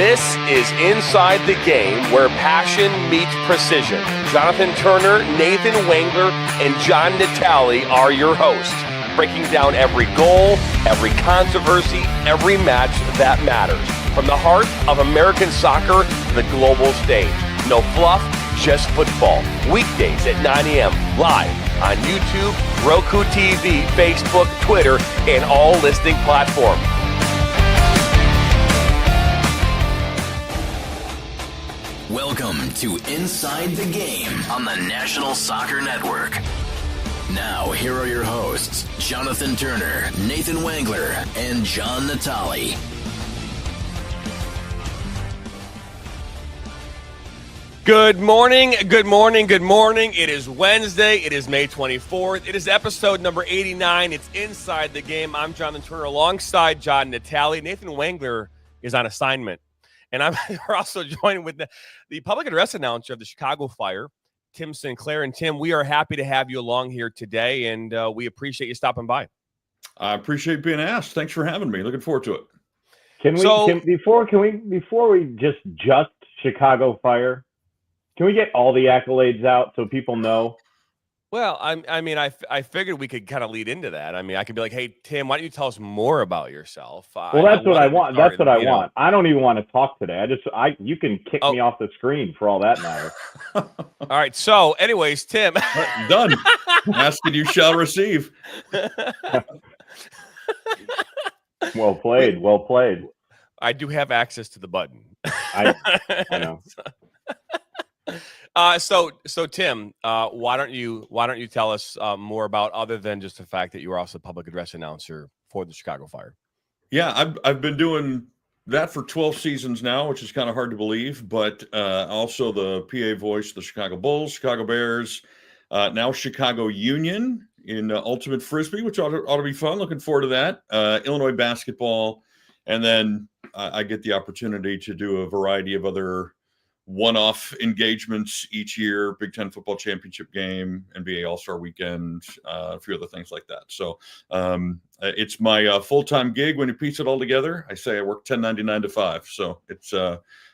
This is Inside the Game, where passion meets precision. Jonathan Turner, Nathan Wengler, and John Natale are your hosts, breaking down every goal, every controversy, every match that matters. From the heart of American soccer to the global stage. No fluff, just football. Weekdays at 9 a.m. live on YouTube, Roku TV, Facebook, Twitter, and all listening platforms. Welcome to Inside the Game on the National Soccer Network. Now, here are your hosts, Jonathan Turner, Nathan Wengler, and John Natale. Good morning, good morning, good morning. It is Wednesday. It is May 24th. It is episode number 89. It's Inside the Game. I'm Jonathan Turner alongside John Natale. Nathan Wengler is on assignment. And we're also joined with the public address announcer of the Chicago Fire, Tim Sinclair. And Tim, we are happy to have you along here today, and we appreciate you stopping by. I appreciate being asked. Thanks for having me. Looking forward to it. Before we just Chicago Fire, can we get all the accolades out so people know? Well, I figured we could kind of lead into that. I mean, I could be like, hey, Tim, why don't you tell us more about yourself? Well, that's what I want. That's what I want. I don't even want to talk today. You can kick me off the screen for all that matter. All right. So anyways, Tim. Done. Asking you shall receive. Well played. Well played. I do have access to the button. I know. So Tim, why don't you tell us more about, other than just the fact that you are also the public address announcer for the Chicago Fire? Yeah, I've been doing that for 12 seasons now, which is kind of hard to believe, but also the PA voice of the Chicago Bulls, Chicago Bears, now Chicago Union in Ultimate Frisbee, which ought to be fun. Looking forward to that. Illinois basketball, and then I get the opportunity to do a variety of other one-off engagements each year, Big Ten football championship game, NBA All-Star weekend, a few other things like that. So it's my full-time gig when you piece it all together. I say I work 1099 to 5. So it's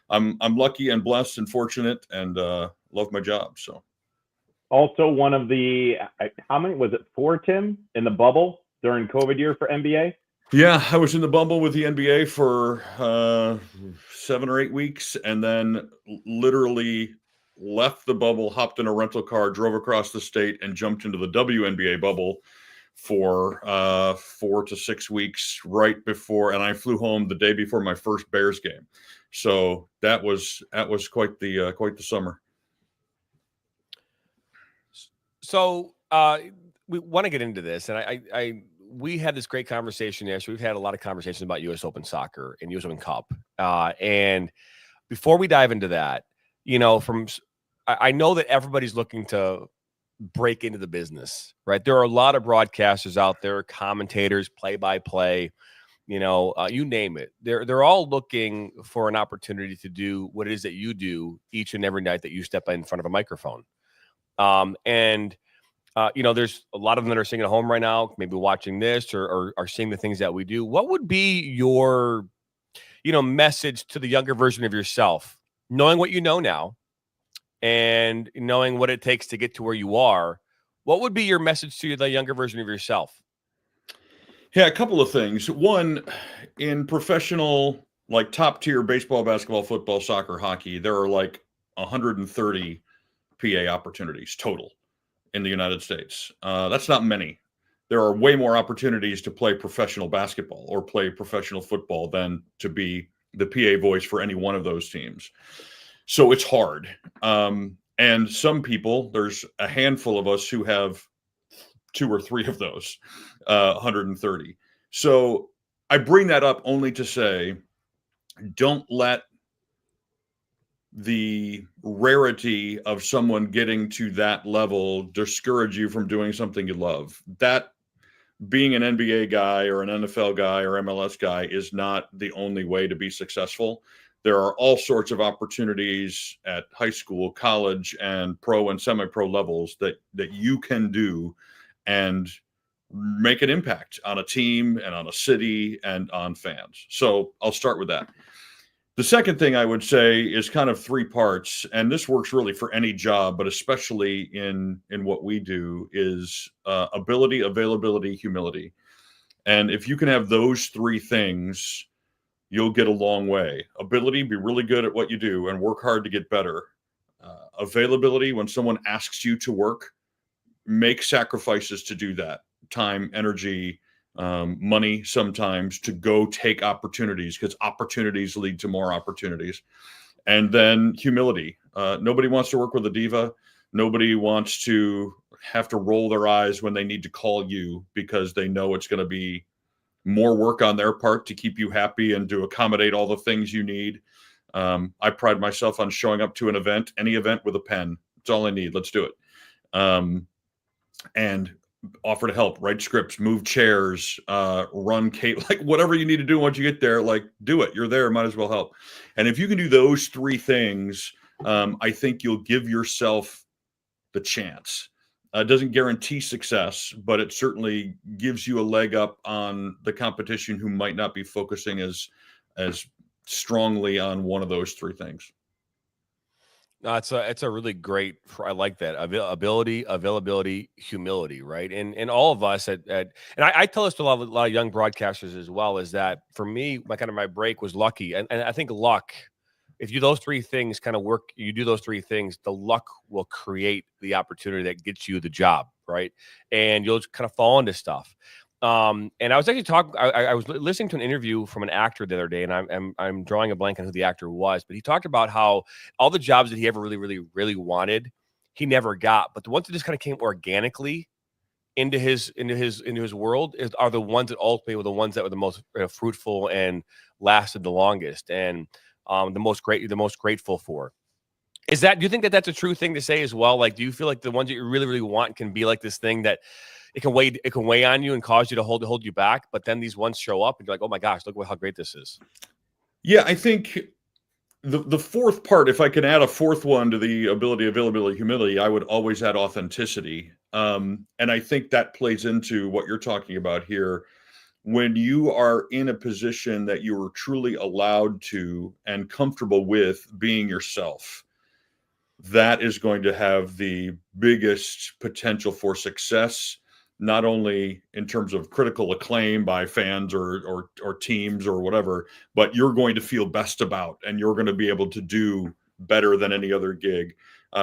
I'm lucky and blessed and fortunate, and love my job. So also one of the, how many was it, 4, Tim, in the bubble during COVID year for NBA? Yeah, I was in the bubble with the NBA for 7 or 8 weeks, and then literally left the bubble, hopped in a rental car, drove across the state, and jumped into the WNBA bubble for 4 to 6 weeks right before, and I flew home the day before my first Bears game. So that was quite the summer. So we want to get into this, and we had this great conversation yesterday. We've had a lot of conversations about U.S. Open Soccer and U.S. Open Cup. And before we dive into that, I know that everybody's looking to break into the business, right? There are a lot of broadcasters out there, commentators, play-by-play, you name it. They're all looking for an opportunity to do what it is that you do each and every night that you step in front of a microphone. There's a lot of them that are sitting at home right now, maybe watching this or are seeing the things that we do. What would be your, message to the younger version of yourself, knowing what you know now and knowing what it takes to get to where you are? What would be your message to the younger version of yourself? Yeah, a couple of things. One, in professional, like top tier baseball, basketball, football, soccer, hockey, there are like 130 PA opportunities total in the United States. That's not many. There are way more opportunities to play professional basketball or play professional football than to be the PA voice for any one of those teams. So it's hard. And some people, there's a handful of us who have 2 or 3 of those 130. So I bring that up only to say, don't let the rarity of someone getting to that level discourage you from doing something you love. That being an NBA guy or an NFL guy or MLS guy is not the only way to be successful. There are all sorts of opportunities at high school, college, and pro and semi-pro levels that you can do and make an impact on a team and on a city and on fans. So I'll start with that. The second thing I would say is kind of three parts, and this works really for any job, but especially in what we do, is ability, availability, humility. And if you can have those three things, you'll get a long way. Ability, be really good at what you do and work hard to get better. Availability, when someone asks you to work, make sacrifices to do that. Time, energy, money sometimes to go take opportunities, because opportunities lead to more opportunities. And then humility. Nobody wants to work with a diva. Nobody wants to have to roll their eyes when they need to call you, because they know it's going to be more work on their part to keep you happy and to accommodate all the things you need. I pride myself on showing up to an event, any event, with a pen. That's all I need. Let's do it. And offer to help, write scripts, move chairs, run cable, like whatever you need to do once you get there, like do it. You're there, might as well help. And if you can do those three things, I think you'll give yourself the chance. It doesn't guarantee success, but it certainly gives you a leg up on the competition who might not be focusing as strongly on one of those three things. No, it's a really great. I like that ability, availability, humility, right? And all of us and I tell this to a lot of young broadcasters as well. Is that for me, my break was lucky, and I think luck. If you those three things kind of work, you do those three things, the luck will create the opportunity that gets you the job, right? And you'll just kind of fall into stuff. And I was actually talking. I was listening to an interview from an actor the other day, and I'm drawing a blank on who the actor was, but he talked about how all the jobs that he ever really wanted, he never got, but the ones that just kind of came organically into his world are the ones that ultimately were the ones that were the most fruitful and lasted the longest, and the most grateful for. Do you think that that's a true thing to say as well? Like, do you feel like the ones that you really want can be like this thing that it can weigh on you and cause you to hold you back, but then these ones show up and you're like, oh my gosh, look how great this is. Yeah, I think the fourth part, if I can add a fourth one to the ability, availability, humility, I would always add authenticity. And I think that plays into what you're talking about here. When you are in a position that you are truly allowed to and comfortable with being yourself, that is going to have the biggest potential for success, not only in terms of critical acclaim by fans or teams or whatever, but you're going to feel best about, and you're going to be able to do better than any other gig.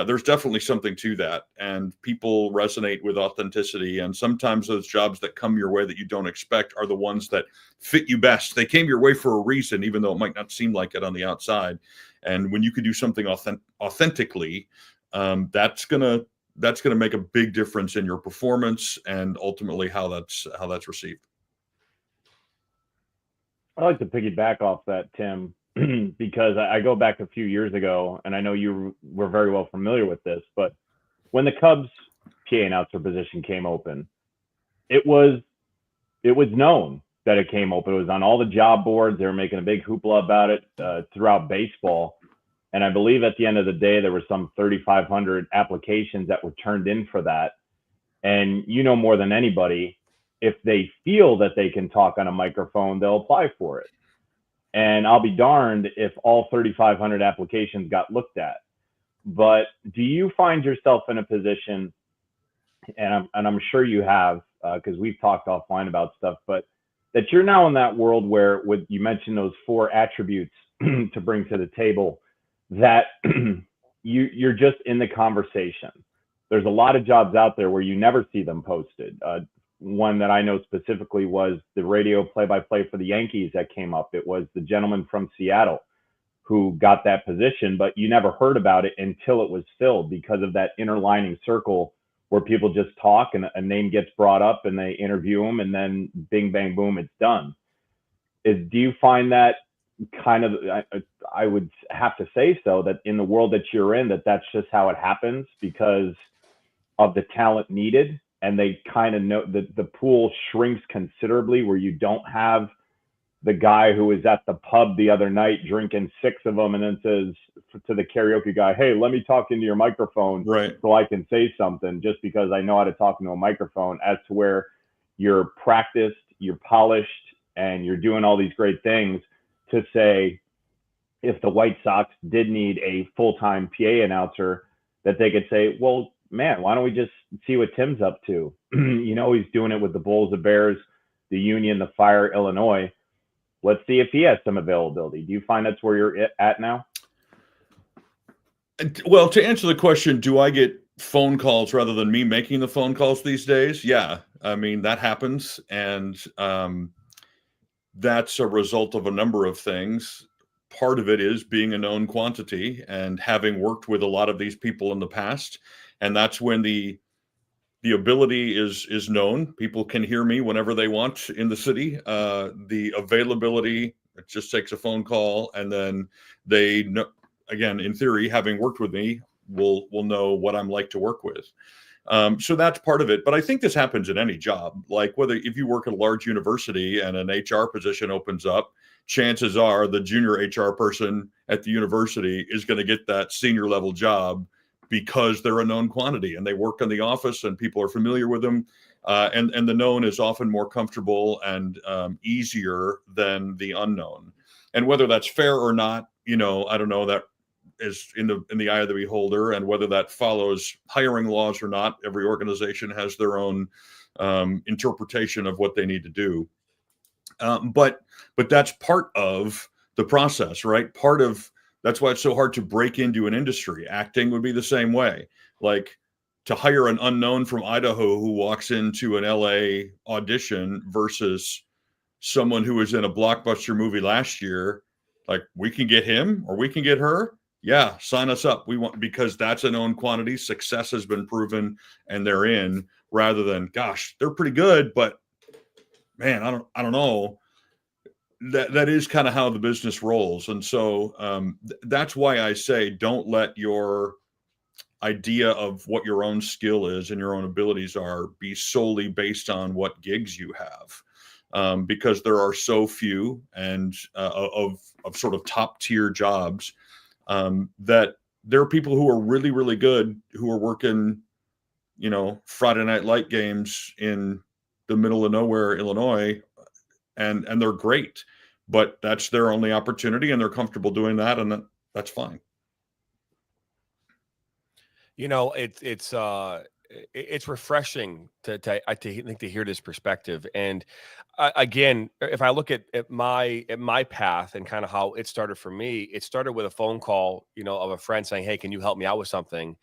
There's definitely something to that, and people resonate with authenticity. And sometimes those jobs that come your way that you don't expect are the ones that fit you best. They came your way for a reason, even though it might not seem like it on the outside. And when you can do something authentically, that's gonna make a big difference in your performance and ultimately how that's received. I like to piggyback off that, Tim, because I go back a few years ago, and I know you were very well familiar with this, but when the Cubs PA announcer position came open, it was known that it came open. It was on all the job boards. They were making a big hoopla about it throughout baseball. And I believe at the end of the day, there were some 3,500 applications that were turned in for that. And you know more than anybody, if they feel that they can talk on a microphone, they'll apply for it. And I'll be darned if all 3,500 applications got looked at. But do you find yourself in a position, and I'm sure you have, because we've talked offline about stuff, but that you're now in that world where, with you mentioned those 4 attributes to bring to the table, that you're just in the conversation. There's a lot of jobs out there where you never see them posted. One that I know specifically was the radio play-by-play for the Yankees that came up. It was the gentleman from Seattle who got that position, but you never heard about it until it was filled, because of that inner lining circle where people just talk and a name gets brought up and they interview them, and then bing, bang, boom, it's done. Do you find that kind of, I would have to say so, that in the world that you're in, that's just how it happens because of the talent needed, and they kind of know that the pool shrinks considerably, where you don't have the guy who was at the pub the other night drinking 6 of them and then says to the karaoke guy, hey, let me talk into your microphone, right, so I can say something, just because I know how to talk into a microphone, as to where you're practiced, you're polished, and you're doing all these great things to say, if the White Sox did need a full-time PA announcer, that they could say, well, man, why don't we just see what Tim's up to? He's doing it with the Bulls, the Bears, the Union, the Fire, Illinois. Let's see if he has some availability. Do you find that's where you're at now? Well, to answer the question, do I get phone calls rather than me making the phone calls these days? Yeah. I mean, that happens. And that's a result of a number of things. Part of it is being a known quantity and having worked with a lot of these people in the past. And that's when the ability is known. People can hear me whenever they want in the city. The availability, it just takes a phone call, and then they know, again, in theory, having worked with me, will know what I'm like to work with. So that's part of it. But I think this happens in any job. Like if you work at a large university and an HR position opens up, chances are the junior HR person at the university is going to get that senior level job because they're a known quantity and they work in the office and people are familiar with them. And the known is often more comfortable and easier than the unknown. And whether that's fair or not, I don't know. That is in the eye of the beholder, and whether that follows hiring laws or not. Every organization has their own interpretation of what they need to do. But that's part of the process, right? That's why it's so hard to break into an industry. Acting would be the same way. Like, to hire an unknown from Idaho who walks into an LA audition versus someone who was in a blockbuster movie last year, like, we can get him or we can get her. Yeah, sign us up. We want, because that's a known quantity. Success has been proven and they're in, rather than, gosh, they're pretty good, but man, I don't know. That is kind of how the business rolls. And so that's why I say, don't let your idea of what your own skill is and your own abilities are be solely based on what gigs you have. Because there are so few and of sort of top tier jobs that there are people who are really, really good who are working, Friday night light games in the middle of nowhere, Illinois, and they're great, but that's their only opportunity and they're comfortable doing that. And that's fine. It's refreshing to hear this perspective. And again, if I look at my path and kind of how it started for me, it started with a phone call, of a friend saying, "Hey, can you help me out with something?"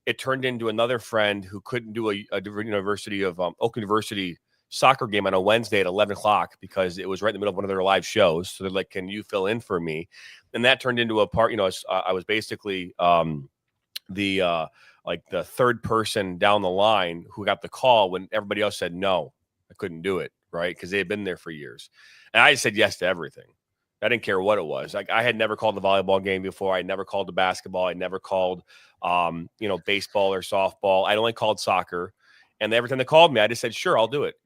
It turned into another friend who couldn't do a University of Oak University soccer game on a Wednesday at 11 o'clock because it was right in the middle of one of their live shows. So they're like, "Can you fill in for me?" And that turned into a part, I was basically the third person down the line who got the call when everybody else said no, I couldn't do it, right? Because they had been there for years. And I said yes to everything. I didn't care what it was. Like, I had never called the volleyball game before. I never called the basketball. I never called, baseball or softball. I only called soccer. And every time they called me, I just said, sure, I'll do it.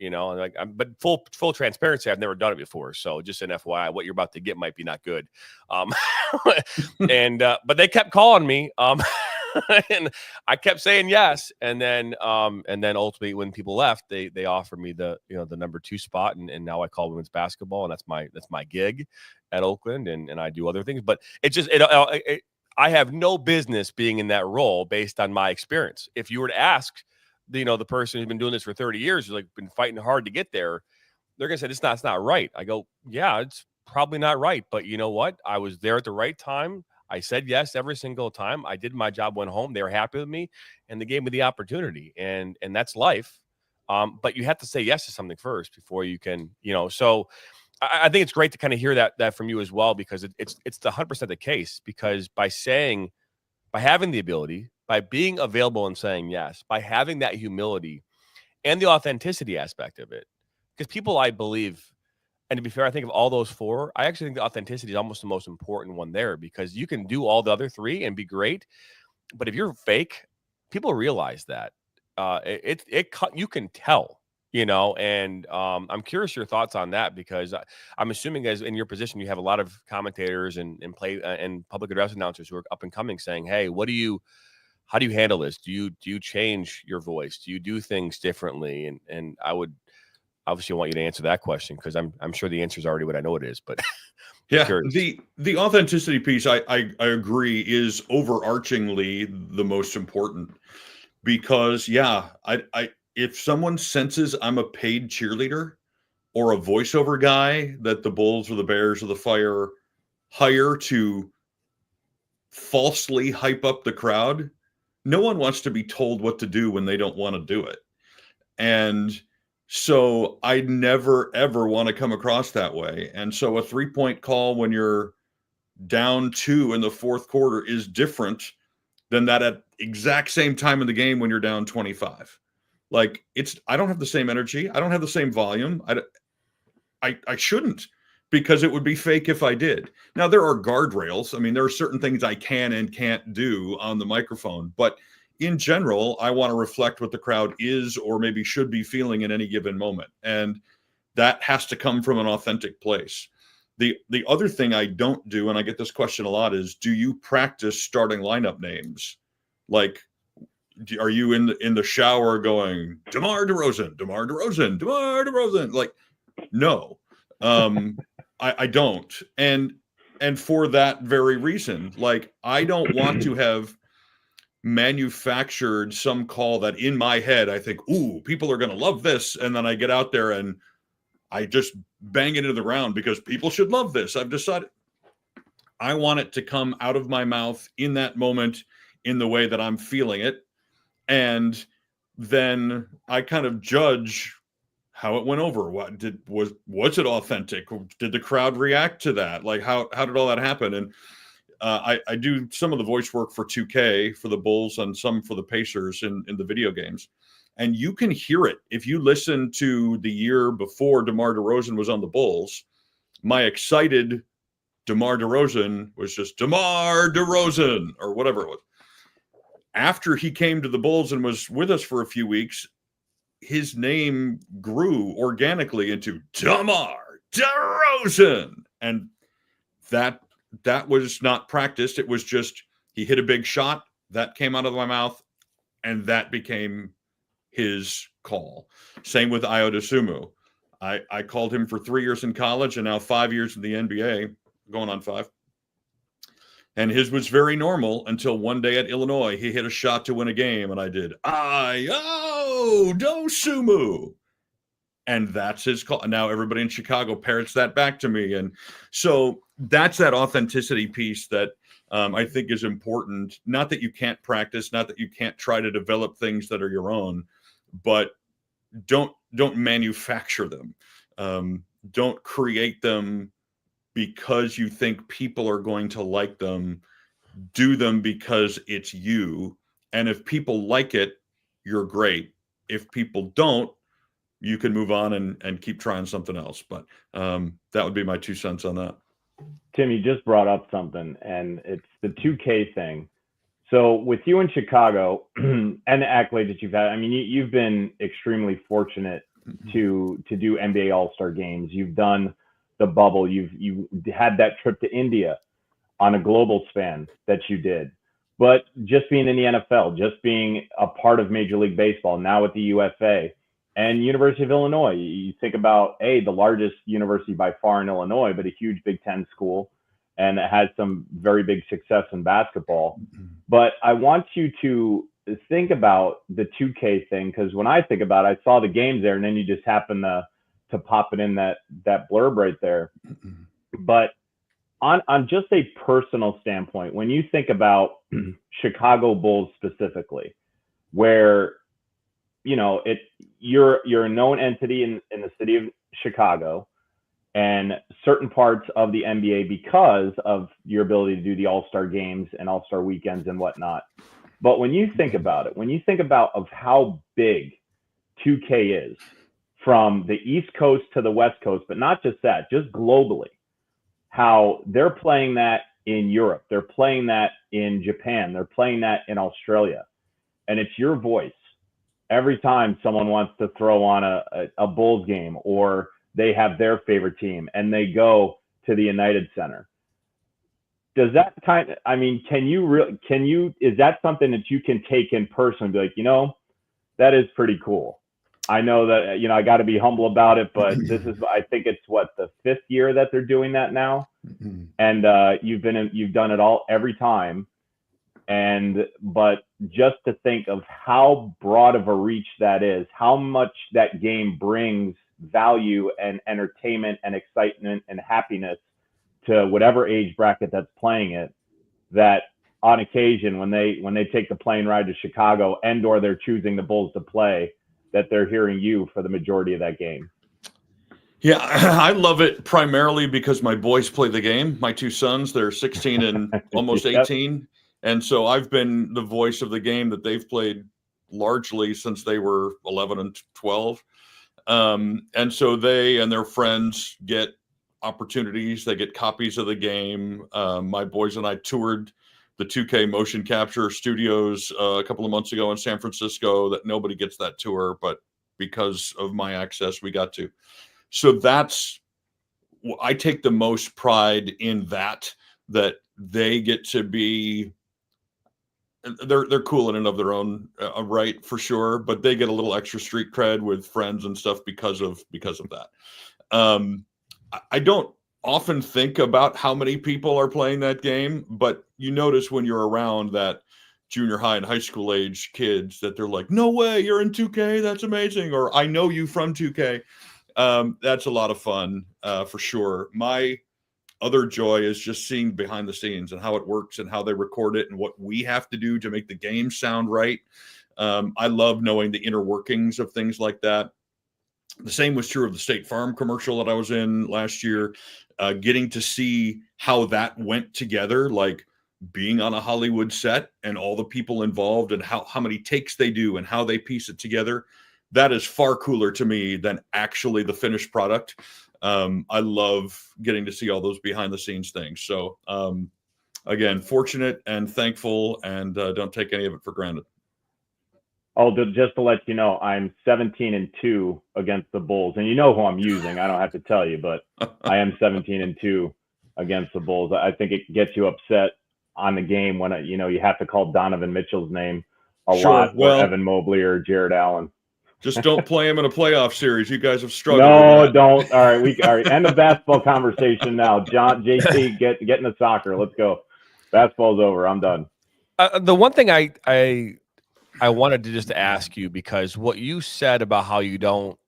But full transparency, I've never done it before. So just an FYI, what you're about to get might be not good. But they kept calling me. And I kept saying yes. And then ultimately, when people left, they offered me the number 2 spot. And now I call women's basketball, and that's my gig at Oakland. And I do other things, but I have no business being in that role based on my experience. If you were to ask, the person who's been doing this for 30 years, who's been fighting hard to get there, they're going to say, it's not right. I go, yeah, it's probably not right. But you know what? I was there at the right time. I said yes every single time. I did my job, went home. They were happy with me, and they gave me the opportunity. And that's life. But you have to say yes to something first before you can, So I think it's great to kind of hear that from you as well, because it's the 100% the case. Because by having the ability, by being available and saying yes, by having that humility and the authenticity aspect of it, because people, I believe. And to be fair, I think of all those 4, I actually think the authenticity is almost the most important one there, because you can do all the other 3 and be great. But if you're fake, people realize that. You can tell, and I'm curious your thoughts on that, because I'm assuming, as in your position, you have a lot of commentators and public address announcers who are up and coming saying, "Hey, how do you handle this? Do you change your voice? Do you do things differently?" And I would obviously want you to answer that question, because I'm sure the answer is already what I know it is. But Yeah, Curious. the authenticity piece, I agree, is overarchingly the most important because I if someone senses I'm a paid cheerleader or a voiceover guy that the Bulls or the Bears or the Fire hire to falsely hype up the crowd, no one wants to be told what to do when they don't want to do it. And so I never ever want to come across that way. And so a 3-point call when you're down 2 in the fourth quarter is different than that at exact same time in the game when you're down 25. Like I don't have the same energy. I don't have the same volume. I shouldn't, because it would be fake if I did. Now there are guardrails. I mean, there are certain things I can and can't do on the microphone, but in general, I want to reflect what the crowd is or maybe should be feeling in any given moment. And that has to come from an authentic place. The other thing I don't do, and I get this question a lot, is do you practice starting lineup names? Like, are you in the shower going DeMar DeRozan, DeMar DeRozan, DeMar DeRozan? Like, no, I don't. And for that very reason, like, I don't want to have manufactured some call that in my head I think, ooh, people are going to love this, and then I get out there and I just bang it into the ground because people should love this. I've decided I want it to come out of my mouth in that moment in the way that I'm feeling it. And then I kind of judge how it went over. Was it authentic? Did the crowd react to that? Like, how did all that happen? And I do some of the voice work for 2K for the Bulls and some for the Pacers in the video games. And you can hear it. If you listen to the year before DeMar DeRozan was on the Bulls, my excited DeMar DeRozan was just DeMar DeRozan or whatever it was. After he came to the Bulls and was with us for a few weeks, his name grew organically into DeMar DeRozan. And that was not practiced. It was just he hit a big shot, that came out of my mouth, and that became his call. Same with Ayo Dosunmu. I called him for 3 years in college and now 5 years in the NBA, going on 5. And his was very normal until one day at Illinois, he hit a shot to win a game, and I did Ayo Dosunmu. And that's his call. And now everybody in Chicago parrots that back to me. And so that's that authenticity piece that I think is important. Not that you can't practice, not that you can't try to develop things that are your own, but don't manufacture them. Don't create them because you think people are going to like them. Do them because it's you. And if people like it, you're great. If people don't, you can move on and keep trying something else. But that would be my 2 cents on that. Tim, you just brought up something, and it's the 2K thing. So with you in Chicago and the accolades that you've had, I mean, you've been extremely fortunate to do NBA All-Star games. You've done the bubble. You had that trip to India on a global span that you did. But just being in the NFL, just being a part of Major League Baseball, now with the UFA and University of Illinois, you think about the largest university by far in Illinois, but a huge Big Ten school, and it has some very big success in basketball. But I want you to think about the 2K thing, because when I think about it, I saw the games there, and then you just happen to pop it in that blurb right there. But on just a personal standpoint, when you think about Chicago Bulls specifically, where you're a known entity in the city of Chicago and certain parts of the NBA because of your ability to do the All-Star games and All-Star weekends and whatnot. But when you think about it, when you think about of how big 2K is from the East Coast to the West Coast, but not just that, just globally, how they're playing that in Europe, they're playing that in Japan, they're playing that in Australia, and it's your voice every time someone wants to throw on a Bulls game or they have their favorite team and they go to the United Center. Does that is that something that you can take in person and be like, that is pretty cool? I know that, I got to be humble about it, but I think it's the 5th year that they're doing that now. And you've done it every time. But just to think of how broad of a reach that is, how much that game brings value and entertainment and excitement and happiness to whatever age bracket that's playing it, that on occasion when they take the plane ride to Chicago or they're choosing the Bulls to play, that they're hearing you for the majority of that game. Yeah, I love it primarily because my boys play the game. My 2 sons, they're 16 and almost 18. And so I've been the voice of the game that they've played largely since they were 11 and 12. And so they and their friends get opportunities. They get copies of the game. My boys and I toured the 2K motion capture studios a couple of months ago in San Francisco. That nobody gets that tour, but because of my access, we got to. So I take the most pride in that they get to be. They're cool in and of their own right, for sure, but they get a little extra street cred with friends and stuff because of that. I don't often think about how many people are playing that game, but you notice when you're around that junior high and high school age kids that they're like, "No way, you're in 2K, that's amazing," or "I know you from 2K." That's a lot of fun, for sure. My other joy is just seeing behind the scenes and how it works and how they record it and what we have to do to make the game sound right. I love knowing the inner workings of things like that. The same was true of the State Farm commercial that I was in last year, getting to see how that went together, like being on a Hollywood set and all the people involved and how many takes they do and how they piece it together. That is far cooler to me than actually the finished product. I love getting to see all those behind the scenes things. So, again, fortunate and thankful, and don't take any of it for granted. Oh, just to let you know, I'm 17-2 against the Bulls, and you know who I'm using. I don't have to tell you, but I am 17-2 against the Bulls. I think it gets you upset on the game when you have to call Donovan Mitchell's name a lot, or Evan Mobley or Jared Allen. Just don't play him in a playoff series. You guys have struggled. No, don't. All right. End of basketball conversation now. JT, get into soccer. Let's go. Basketball's over. I'm done. The one thing I wanted to just ask you, because what you said about how you don't,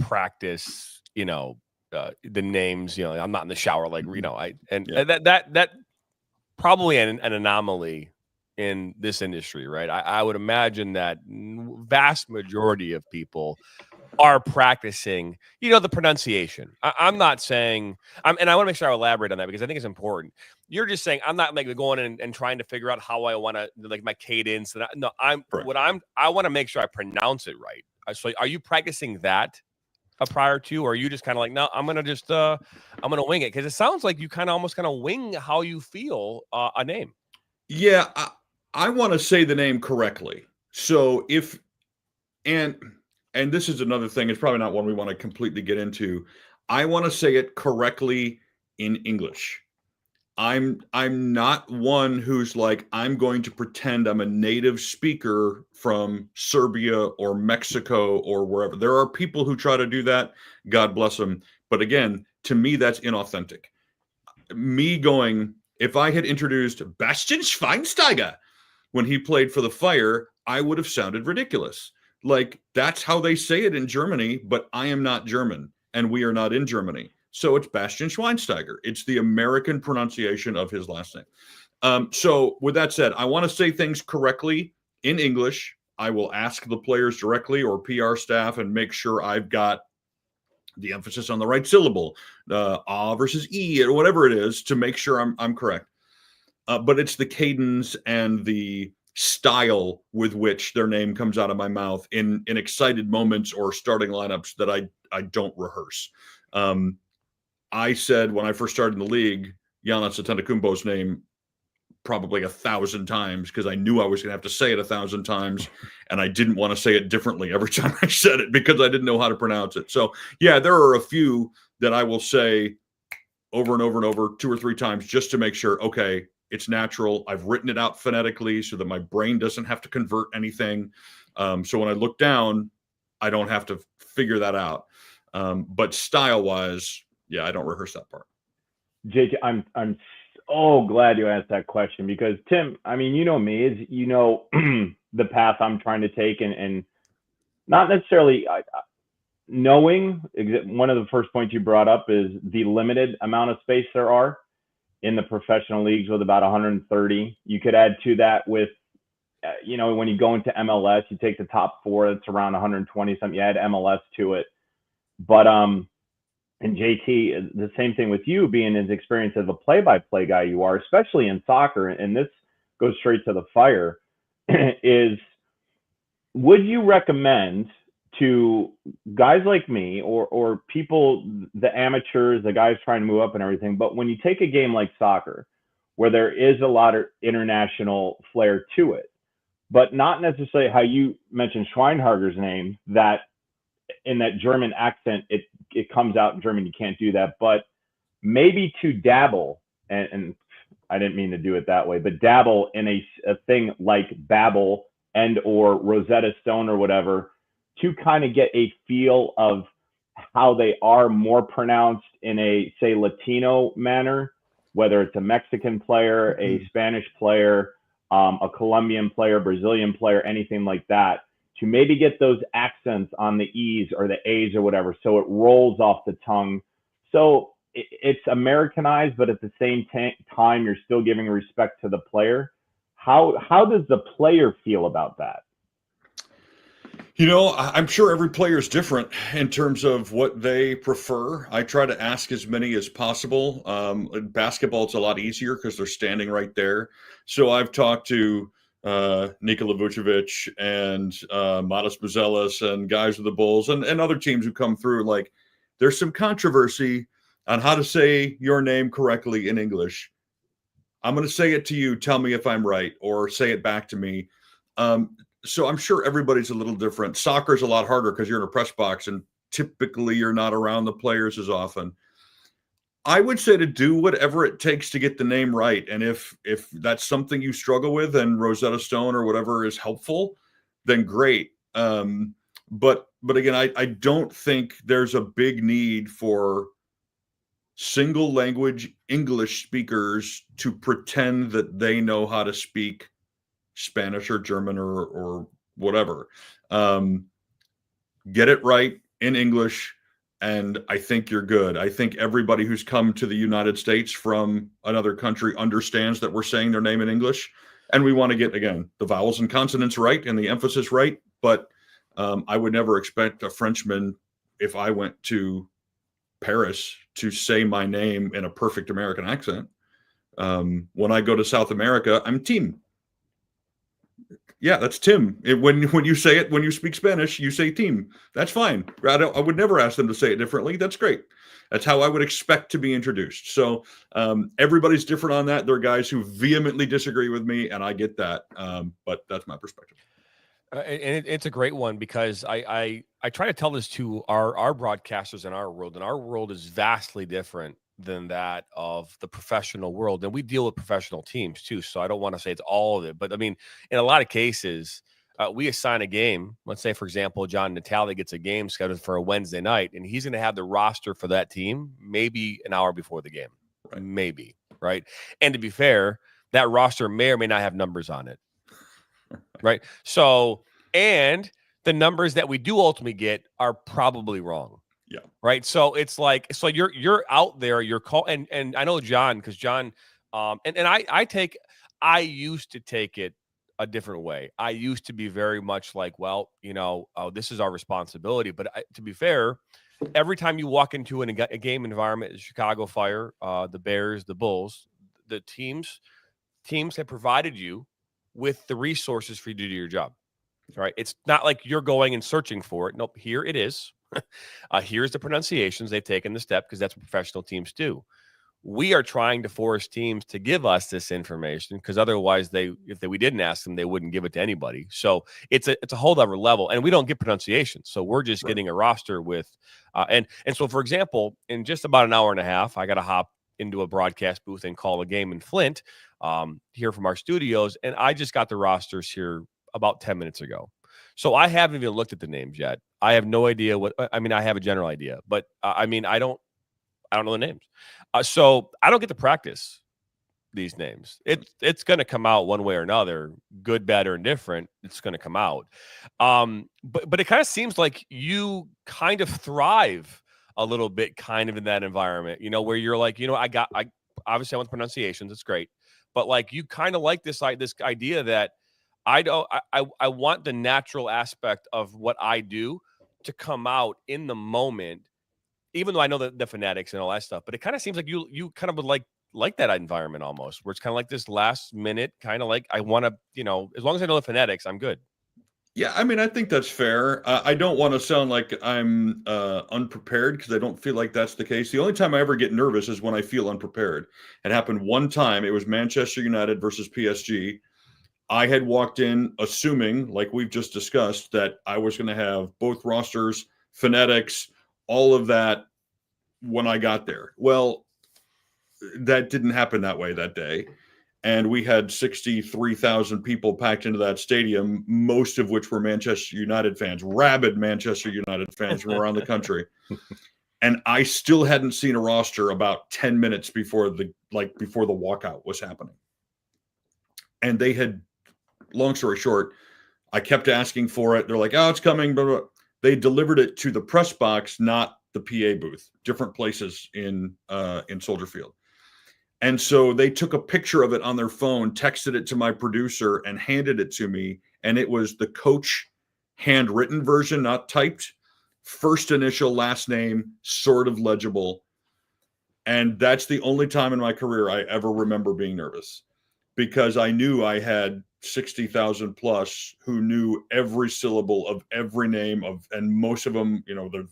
practice, the names, I'm not in the shower, that probably an anomaly in this industry, right? I would imagine that vast majority of people are practicing, the pronunciation. I'm not saying, and I want to make sure I elaborate on that because I think it's important. You're just saying I'm not going in and trying to figure out how I want to my cadence. I want to make sure I pronounce it right. So are you practicing that prior to, or are you just kind of like, no, I'm gonna wing it? Because it sounds like you almost wing how you feel a name. Yeah, I want to say the name correctly. So and this is another thing, it's probably not one we want to completely get into. I want to say it correctly in English. I'm not one who's like, I'm going to pretend I'm a native speaker from Serbia or Mexico or wherever. There are people who try to do that. God bless them. But again, to me, that's inauthentic. If I had introduced Bastian Schweinsteiger when he played for the Fire, I would have sounded ridiculous. Like, that's how they say it in Germany, but I am not German, and we are not in Germany. So it's Bastian Schweinsteiger. It's the American pronunciation of his last name. So with that said, I want to say things correctly in English. I will ask the players directly or PR staff and make sure I've got the emphasis on the right syllable, ah versus e, or whatever it is, to make sure I'm correct. But it's the cadence and the style with which their name comes out of my mouth in excited moments or starting lineups that I don't rehearse. I said when I first started in the league, Giannis Antetokounmpo's name probably 1,000 times because I knew I was going to have to say it 1,000 times, and I didn't want to say it differently every time I said it because I didn't know how to pronounce it. So yeah, there are a few that I will say over and over and over 2 or 3 times just to make sure, okay, it's natural. I've written it out phonetically so that my brain doesn't have to convert anything. So when I look down, I don't have to figure that out. But style-wise, yeah, I don't rehearse that part. JJ, I'm so glad you asked that question, because Tim, I mean, you know me, is the path I'm trying to take, and not necessarily knowing. One of the first points you brought up is the limited amount of space there are in the professional leagues with about 130. You could add to that with, when you go into MLS, you take the top 4, that's around 120 something. You add MLS to it, but and JT, the same thing with you being as experienced as a play-by-play guy you are, especially in soccer, and this goes straight to the fire, is would you recommend to guys like me or people, the amateurs, the guys trying to move up and everything, but when you take a game like soccer, where there is a lot of international flair to it, but not necessarily how you mentioned Schweinhager's name, that in that German accent, it comes out in German, you can't do that, but maybe to dabble, and I didn't mean to do it that way, but dabble in a thing like Babbel and or Rosetta Stone or whatever, to kind of get a feel of how they are more pronounced in a, say, Latino manner, whether it's a Mexican player, a Spanish player, a Colombian player, Brazilian player, anything like that, to maybe get those accents on the E's or the A's or whatever, so it rolls off the tongue. So it's Americanized, but at the same time, you're still giving respect to the player. How does the player feel about that? I'm sure every player is different in terms of what they prefer. I try to ask as many as possible. In basketball, it's a lot easier because they're standing right there. So I've talked to Nikola Vucevic and Matas Buzelis and guys with the Bulls and other teams who come through. Like, there's some controversy on how to say your name correctly in English. I'm going to say it to you. Tell me if I'm right, or say it back to me. So I'm sure everybody's a little different. Soccer is a lot harder because you're in a press box and typically you're not around the players as often. I would say to do whatever it takes to get the name right. And if that's something you struggle with and Rosetta Stone or whatever is helpful, then great. But again, I don't think there's a big need for single language English speakers to pretend that they know how to speak Spanish or German or whatever. Get it right in English, and I think you're good. I think everybody who's come to the United States from another country understands that we're saying their name in English, and we want to get, again, the vowels and consonants right and the emphasis right. But I would never expect a Frenchman, if I went to Paris, to say my name in a perfect American accent. When I go to South America, I'm Tim. Yeah, that's Tim. When you say it, when you speak Spanish, you say Tim. That's fine. I would never ask them to say it differently. That's great. That's how I would expect to be introduced. So everybody's different on that. There are guys who vehemently disagree with me, and I get that. But that's my perspective. And it's a great one, because I try to tell this to our broadcasters in our world, and our world is vastly different than that of the professional world. And we deal with professional teams too. So I don't want to say it's all of it, but I mean, in a lot of cases, we assign a game. Let's say, for example, John Natale gets a game scheduled for a Wednesday night, and he's going to have the roster for that team maybe an hour before the game, right. Maybe. Right. And to be fair, that roster may or may not have numbers on it. Right. So, and the numbers that we do ultimately get are probably wrong. Yeah. Right. So it's like, so you're out there, you're and I know John, because John, I used to take it a different way. I used to be very much like, well, this is our responsibility. But to be fair, every time you walk into a game environment, the Chicago Fire, the Bears, the Bulls, the teams have provided you with the resources for you to do your job. Right. It's not like you're going and searching for it. Nope. Here it is. Here's the pronunciations. They've taken the step, because that's what professional teams do. We are trying to force teams to give us this information, because otherwise if we didn't ask them, they wouldn't give it to anybody. So it's a whole other level, and we don't get pronunciation. So we're just getting a roster with, and so, for example, in just about an hour and a half, I got to hop into a broadcast booth and call a game in Flint, here from our studios. And I just got the rosters here about 10 minutes ago. So I haven't even looked at the names yet. I have no idea what. I mean, I have a general idea, but I mean, I don't know the names. So I don't get to practice these names. It's going to come out one way or another, good, bad, or indifferent. It's going to come out. But it kind of seems like you kind of thrive a little bit kind of in that environment, where you're like, I obviously I want the pronunciations. It's great. But like, you kind of like this idea that I want the natural aspect of what I do to come out in the moment, even though I know the phonetics and all that stuff. But it kind of seems like you kind of would like that environment almost, where it's kind of like this last minute, kind of like, I want to, as long as I know the phonetics, I'm good. Yeah, I mean, I think that's fair. I don't want to sound like I'm unprepared, because I don't feel like that's the case. The only time I ever get nervous is when I feel unprepared. It happened one time. It was Manchester United versus PSG. I had walked in assuming, like we've just discussed, that I was going to have both rosters, phonetics, all of that when I got there. Well, that didn't happen that way that day. And we had 63,000 people packed into that stadium, most of which were Manchester United fans, rabid Manchester United fans from around the country. And I still hadn't seen a roster about 10 minutes before the walkout was happening. And they had, long story short, I kept asking for it. They're like, oh, it's coming. Blah, blah. They delivered it to the press box, not the PA booth, different places in Soldier Field. And so they took a picture of it on their phone, texted it to my producer, and handed it to me. And it was the coach handwritten version, not typed. First initial, last name, sort of legible. And that's the only time in my career I ever remember being nervous, because I knew I had 60,000 plus who knew every syllable of every name and most of them,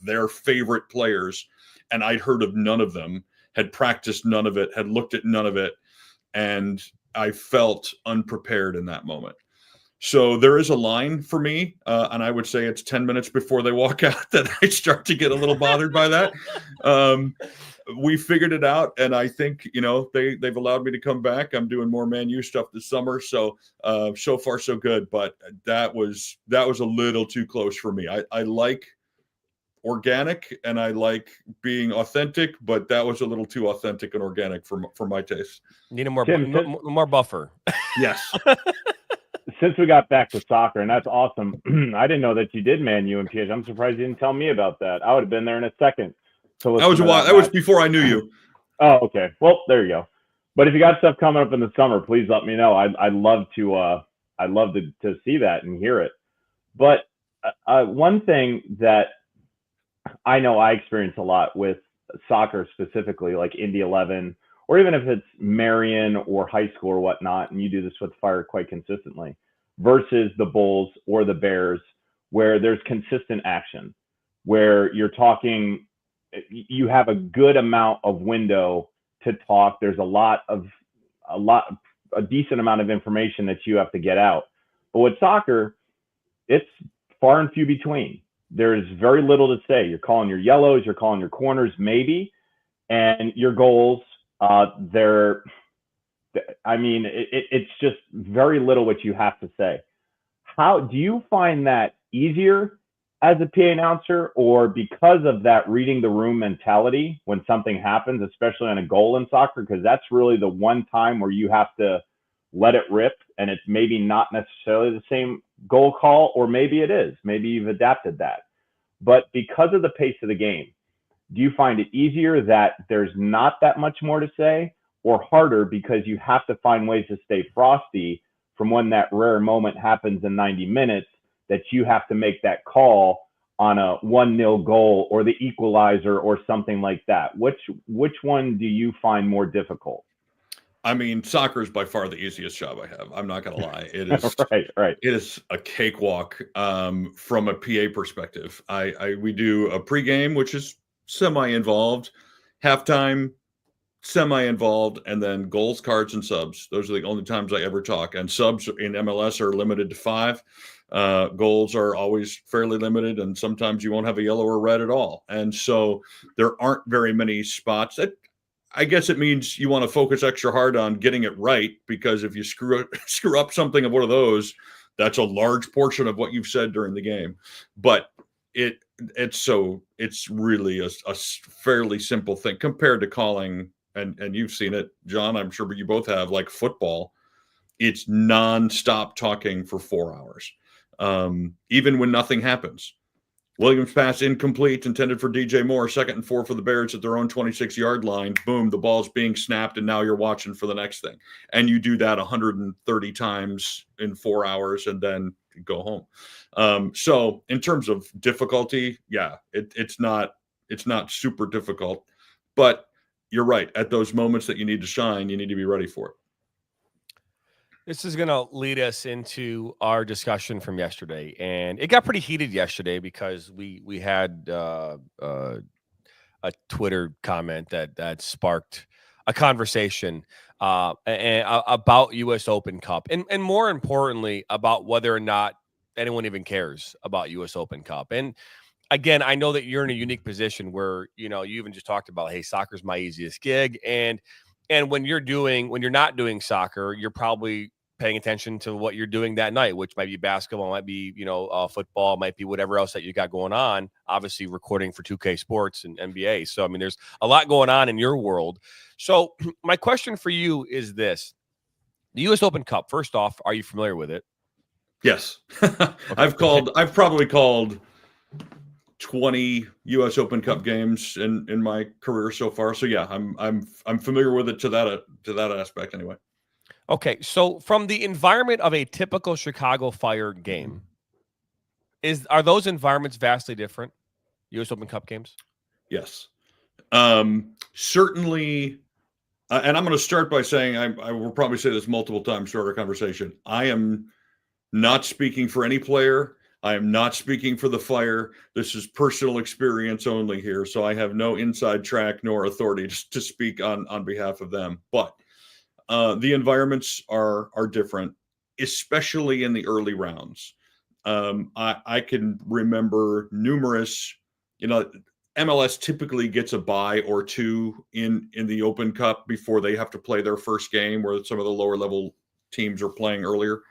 their favorite players. And I'd heard of none of them, had practiced none of it, had looked at none of it. And I felt unprepared in that moment. So there is a line for me. And I would say it's 10 minutes before they walk out that I start to get a little bothered by that. We figured it out. And I think, they've allowed me to come back. I'm doing more Man U stuff this summer. So, so far so good. But that was a little too close for me. I like organic and I like being authentic, but that was a little too authentic and organic for my taste. Need a more buffer. Yes. Since we got back to soccer, and that's awesome. I didn't know that you did Man U and PSG. I'm surprised you didn't tell me about that. I would have been there in a second. So that was a while. That was before I knew you. Oh, okay. Well, there you go. But if you got stuff coming up in the summer, please let me know. I'd love to see that and hear it. But one thing that I know I experience a lot with soccer specifically, like Indy 11, or even if it's Marion or high school or whatnot, and you do this with Fire quite consistently, versus the Bulls or the Bears, where there's consistent action, where you're talking, you have a good amount of window to talk. There's a decent amount of information that you have to get out. But with soccer, it's far and few between. There's very little to say. You're calling your yellows, you're calling your corners, maybe, and your goals. It's just very little what you have to say. How do you find that easier as a PA announcer, or because of that reading the room mentality when something happens, especially on a goal in soccer, because that's really the one time where you have to let it rip, and it's maybe not necessarily the same goal call, or maybe it is. Maybe you've adapted that. But because of the pace of the game, do you find it easier that there's not that much more to say, or harder because you have to find ways to stay frosty from when that rare moment happens in 90 minutes that you have to make that call on a 1-0 goal or the equalizer or something like that? Which one do you find more difficult? I mean, soccer is by far the easiest job I have. I'm not going to lie. It is right. It is a cakewalk from a PA perspective. We do a pregame, which is semi-involved, halftime, semi-involved, and then goals, cards, and subs. Those are the only times I ever talk. And subs in MLS are limited to 5. Goals are always fairly limited, and sometimes you won't have a yellow or red at all. And so there aren't very many spots. That, I guess it means you want to focus extra hard on getting it right, because if you screw up something of one of those, that's a large portion of what you've said during the game. But it's really a fairly simple thing compared to calling, and you've seen it, John, I'm sure you both have, like football. It's nonstop talking for 4 hours, even when nothing happens. Williams pass incomplete, intended for DJ Moore, 2nd and 4 for the Bears at their own 26-yard line. Boom, the ball's being snapped, and now you're watching for the next thing. And you do that 130 times in 4 hours and then go home. So in terms of difficulty, yeah, it's not super difficult. But you're right. At those moments that you need to shine, you need to be ready for it. This is going to lead us into our discussion from yesterday, and it got pretty heated yesterday because we had a Twitter comment that sparked a conversation about U.S. Open Cup, and more importantly about whether or not anyone even cares about U.S. Open Cup. And again, I know that you're in a unique position where you even just talked about, hey, soccer's my easiest gig, and when you're not doing soccer, you're probably paying attention to what you're doing that night, which might be basketball, might be, football, might be whatever else that you got going on, obviously recording for 2K Sports and NBA. So, I mean, there's a lot going on in your world. So my question for you is this. The U.S. Open Cup, first off, are you familiar with it? Yes. Okay. I've probably called 20 U.S. Open Cup games in my career so far. So yeah, I'm familiar with it to that aspect anyway. Okay, so from the environment of a typical Chicago Fire game, are those environments vastly different? U.S. Open Cup games? Yes, certainly. And I'm going to start by saying I will probably say this multiple times throughout our conversation. I am not speaking for any player. I am not speaking for the Fire. This is personal experience only here, so I have no inside track nor authority to speak on behalf of them. But the environments are different, especially in the early rounds. I can remember numerous, MLS typically gets a bye or two in the Open Cup before they have to play their first game, where some of the lower level teams are playing earlier.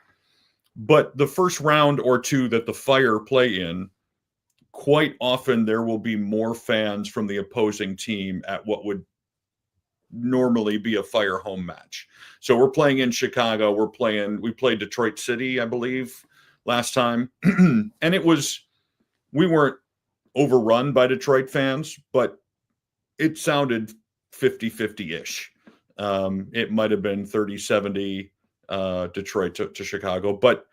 But the first round or two that the Fire play in, quite often there will be more fans from the opposing team at what would normally be a Fire home match. So we're playing in Chicago. We played Detroit City, I believe, last time. And we weren't overrun by Detroit fans, but it sounded 50-50-ish. It might have been 30-70 Detroit to Chicago. But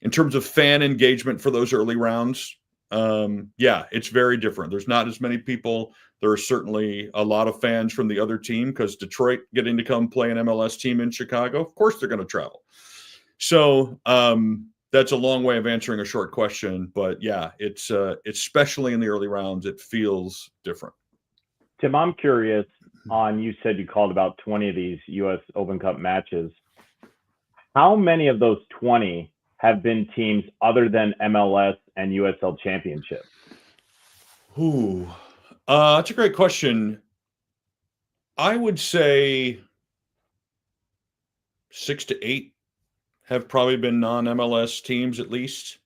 in terms of fan engagement for those early rounds, it's very different. There's not as many people. There are certainly a lot of fans from the other team because Detroit getting to come play an MLS team in Chicago, of course they're going to travel. So that's a long way of answering a short question. But yeah, it's especially in the early rounds, it feels different. Tim, I'm curious you said you called about 20 of these U.S. Open Cup matches. How many of those 20 have been teams other than MLS and USL Championship? Ooh, that's a great question. I would say 6 to 8 have probably been non-MLS teams at least.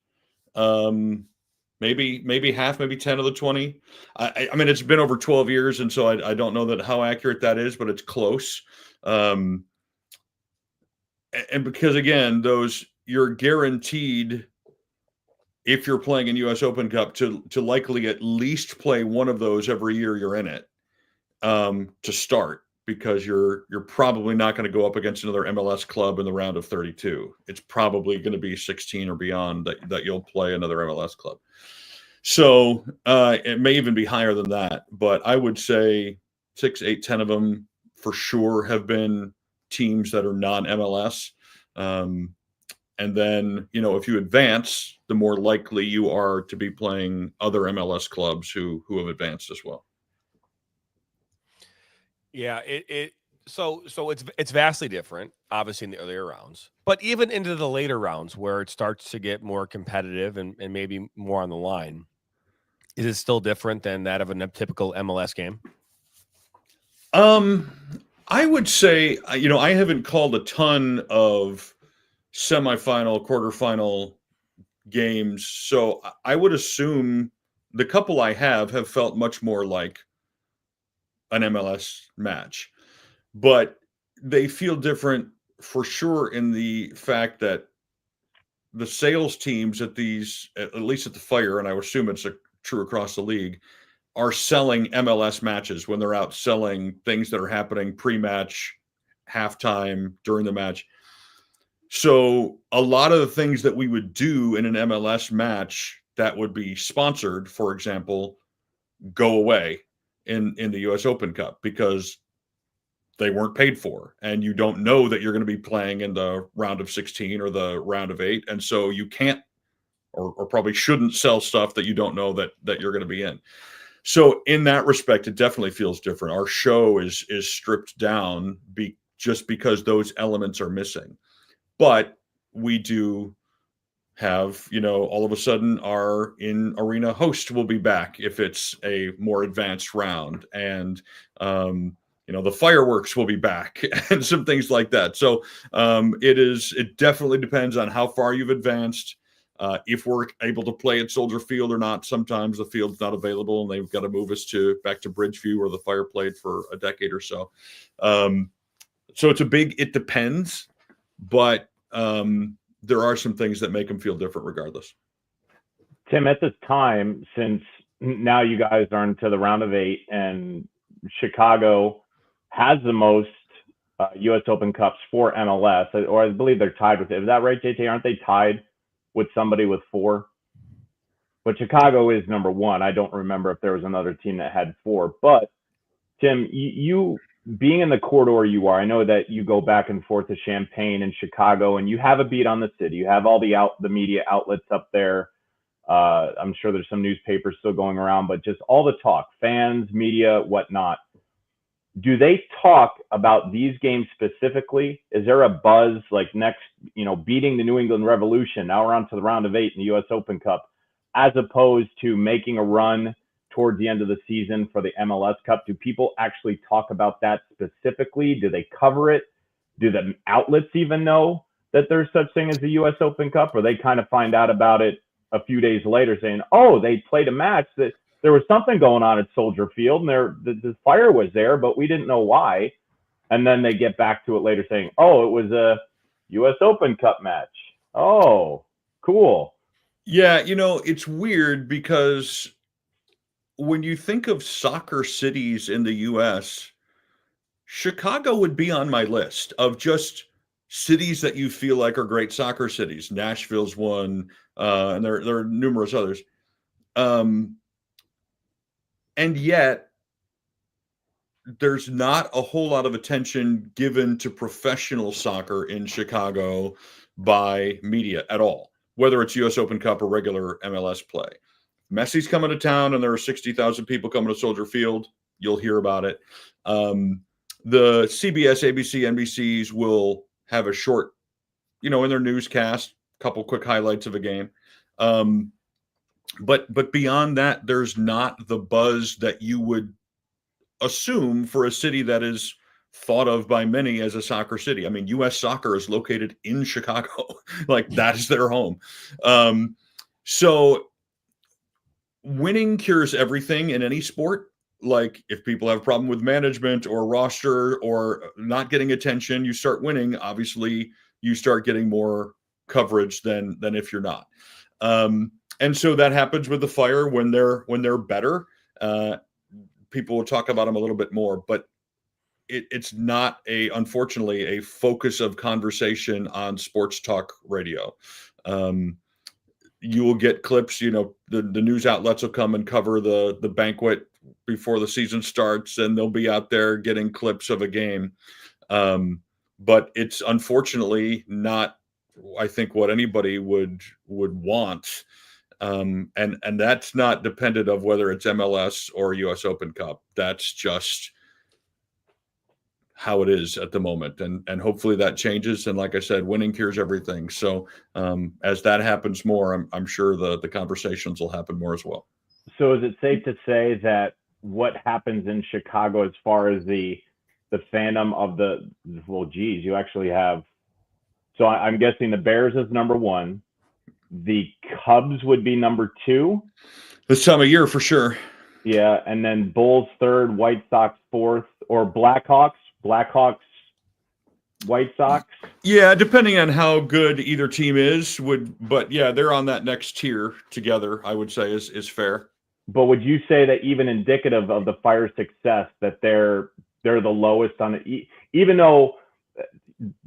Maybe half, maybe 10 of the 20. I mean, it's been over 12 years, and so I don't know how accurate that is, but it's close. And because again, you're guaranteed, if you're playing in U.S. Open Cup, to likely at least play one of those every year you're in it, to start, because you're probably not going to go up against another MLS club in the round of 32. It's probably going to be 16 or beyond that you'll play another MLS club. So it may even be higher than that, but I would say 6, 8, 10 of them for sure have been teams that are non-MLS. And then, if you advance, the more likely you are to be playing other MLS clubs who have advanced as well. Yeah, so it's vastly different, obviously, in the earlier rounds, but even into the later rounds where it starts to get more competitive and maybe more on the line, is it still different than that of a typical MLS game? I would say, I haven't called a ton of semifinal, quarterfinal games, so I would assume the couple I have felt much more like an MLS match, but they feel different for sure in the fact that the sales teams at least at the Fire, and I would assume it's true across the league, are selling MLS matches when they're out selling things that are happening pre-match, halftime, during the match. So a lot of the things that we would do in an MLS match that would be sponsored, for example, go away in the US Open Cup because they weren't paid for, and you don't know that you're going to be playing in the round of 16 or the round of 8, and so you can't or probably shouldn't sell stuff that you don't know that you're going to be in. So in that respect, it definitely feels different. Our show is stripped down just because those elements are missing. But we do have, all of a sudden our in-arena host will be back if it's a more advanced round, and the fireworks will be back and some things like that. So it definitely depends on how far you've advanced. If we're able to play at Soldier Field or not. Sometimes the field's not available and they've got to move us back to Bridgeview, where the Fire played for a decade or so. So it depends, but there are some things that make them feel different regardless. Tim, at this time, since now you guys are into the round of 8 and Chicago has the most U.S. Open Cups for MLS, or I believe they're tied with it. Is that right, JT? Aren't they tied with somebody with 4? But Chicago is number 1. I don't remember if there was another team that had 4. But Tim, you being in the corridor you are, I know that you go back and forth to Champaign and Chicago, and you have a beat on the city. You have all the media outlets up there. I'm sure there's some newspapers still going around, but just all the talk, fans, media, whatnot. Do they talk about these games specifically? Is there a buzz like next, beating the New England Revolution? Now we're on to the round of 8 in the U.S. Open Cup, as opposed to making a run towards the end of the season for the MLS Cup. Do people actually talk about that specifically? Do they cover it? Do the outlets even know that there's such thing as the U.S. Open Cup, or they kind of find out about it a few days later saying, oh, they played a match that there was something going on at Soldier Field, and the Fire was there, but we didn't know why. And then they get back to it later saying, oh, it was a U.S. Open Cup match. Oh, cool. Yeah, it's weird because when you think of soccer cities in the U.S., Chicago would be on my list of just cities that you feel like are great soccer cities. Nashville's one, and there are numerous others. And yet, there's not a whole lot of attention given to professional soccer in Chicago by media at all, whether it's U.S. Open Cup or regular MLS play. Messi's coming to town and there are 60,000 people coming to Soldier Field, you'll hear about it. The CBS, ABC, NBCs will have a short, in their newscast, couple quick highlights of a game. But beyond that, there's not the buzz that you would assume for a city that is thought of by many as a soccer city. I mean, U.S. Soccer is located in Chicago. Like, that is their home. So winning cures everything in any sport. Like, if people have a problem with management or roster or not getting attention, you start winning, obviously you start getting more coverage than if you're not. And so that happens with the Fire when they're better. People will talk about them a little bit more, but it's not unfortunately a focus of conversation on sports talk radio. You will get clips, the news outlets will come and cover the banquet before the season starts, and they'll be out there getting clips of a game. But it's unfortunately not, I think, what anybody would want. And that's not dependent of whether it's MLS or US Open Cup. That's just how it is at the moment. And hopefully that changes. And like I said, winning cures everything. So as that happens more, I'm sure the conversations will happen more as well. So is it safe to say that what happens in Chicago as far as the fandom of you actually have, so I'm guessing the Bears is number 1. the Cubs would be number 2. This time of year for sure. Yeah, and then Bulls 3rd, White Sox 4th, or Blackhawks, White Sox. Yeah, depending on how good either team is, but yeah, they're on that next tier together. I would say is fair. But would you say that even indicative of the Fire's success, that they're the lowest on it, even though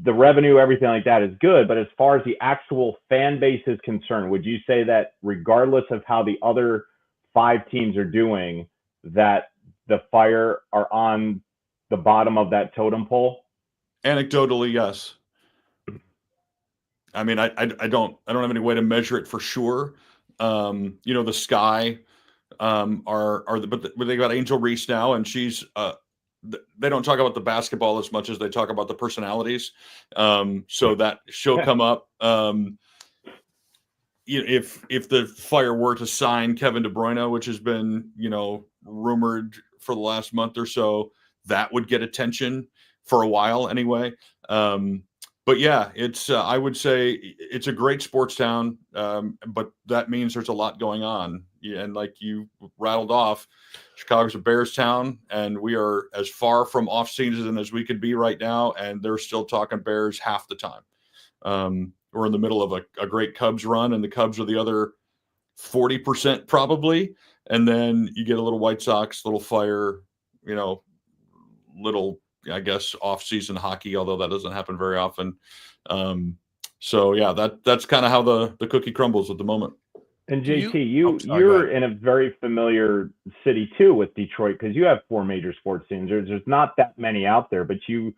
the revenue, everything like that is good, but as far as the actual fan base is concerned, would you say that regardless of how the other 5 teams are doing, that the Fire are on the bottom of that totem pole? Anecdotally, yes. I mean, I don't have any way to measure it for sure. The Sky but they got Angel Reese now, and she's they don't talk about the basketball as much as they talk about the personalities. So that she'll come up. If the Fire were to sign Kevin De Bruyne, which has been, rumored for the last month or so, that would get attention for a while anyway. But yeah, it's I would say it's a great sports town, but that means there's a lot going on. Yeah, and like you rattled off, Chicago's a Bears town, and we are as far from off season as we could be right now, and they're still talking Bears half the time. We're in the middle of a great Cubs run, and the Cubs are the other 40% probably, and then you get a little White Sox, little Fire, little, I guess, off-season hockey, although that doesn't happen very often. So yeah, that's kind of how the cookie crumbles at the moment. And JT, you're in a very familiar city too with Detroit, because you have 4 major sports teams. There's not that many out there, but you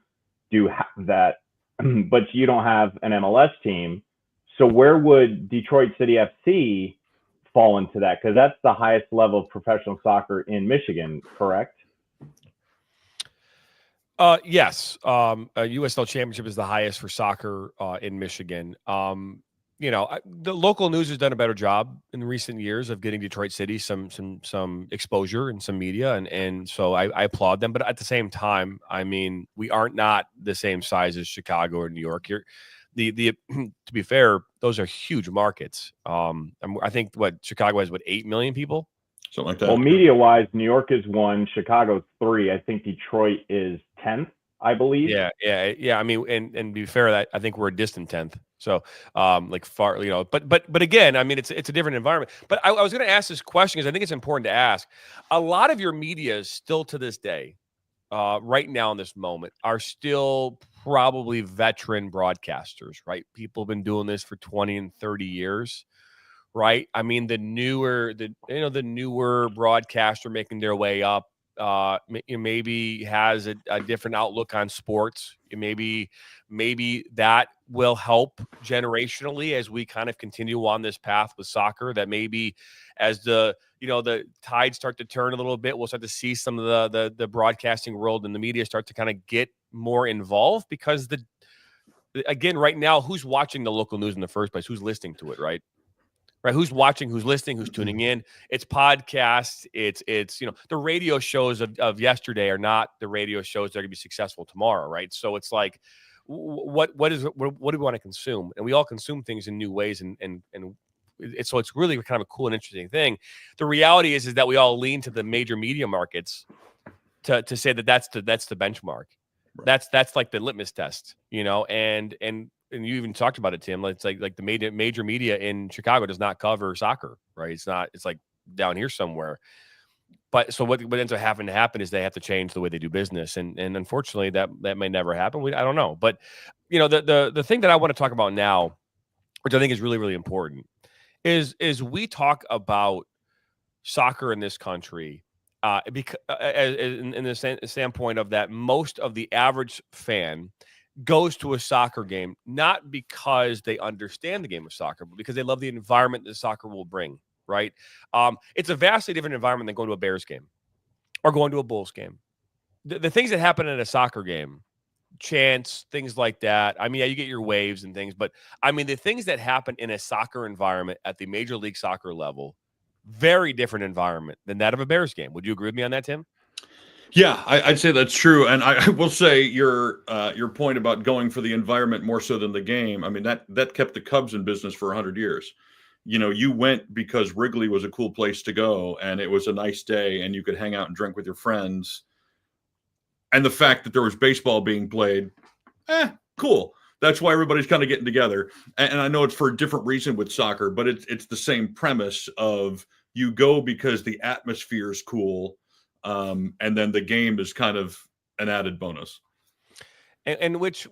do have that, but you don't have an MLS team. So where would Detroit City FC fall into that? Because that's the highest level of professional soccer in Michigan, correct? Yes. USL Championship is the highest for soccer in Michigan. The local news has done a better job in recent years of getting Detroit City some exposure and some media, and so I applaud them. But at the same time, I mean, we aren't not the same size as Chicago or New York. To be fair, those are huge markets. I think Chicago has 8 million people. Something like that. Well, media-wise, New York is 1, Chicago's 3. I think Detroit is 10th, I believe. Yeah. I mean, and to be fair, I think we're a distant 10th. So, far, but again, I mean, it's a different environment. But I was going to ask this question because I think it's important to ask. A lot of your media is still to this day, right now in this moment, are still probably veteran broadcasters, right? People have been doing this for 20 and 30 years. Right. I mean, the newer broadcaster making their way up, maybe has a different outlook on sports. Maybe that will help generationally as we kind of continue on this path with soccer. That maybe as the tides start to turn a little bit, we'll start to see some of the broadcasting world and the media start to kind of get more involved, because again, right now, who's watching the local news in the first place? Who's listening to it, right? Right, who's watching, who's listening, who's tuning in? It's podcasts. It's the radio shows of yesterday are not the radio shows that are going to be successful tomorrow, right? So it's like, what do we want to consume? And we all consume things in new ways, and so it's really kind of a cool and interesting thing. The reality is that we all lean to the major media markets to say that's the benchmark. Right. That's like the litmus test, and you even talked about it, Tim. It's like the major media in Chicago does not cover soccer, right? It's like down here somewhere. But so what ends up having to happen is they have to change the way they do business, and unfortunately that may never happen. I don't know, but the thing that I want to talk about now, which I think is really, really important, is we talk about soccer in this country. Because in the standpoint of that, most of the average fan goes to a soccer game not because they understand the game of soccer, but because they love the environment that soccer will bring, right? It's a vastly different environment than going to a Bears game or going to a Bulls game. The things that happen in a soccer game, chants, things like that. I mean, yeah, you get your waves and things, but I mean, the things that happen in a soccer environment at the Major League Soccer level, very different environment than that of a Bears game. Would you agree with me on that, Tim? Yeah, I'd say that's true. And I will say your point about going for the environment more so than the game. I mean, that kept the Cubs in business for 100 years. you went because Wrigley was a cool place to go and it was a nice day and you could hang out and drink with your friends. And the fact that there was baseball being played, cool. That's why everybody's kind of getting together. And I know it's for a different reason with soccer, but it's the same premise of you go because the atmosphere is cool. And then the game is kind of an added bonus. And which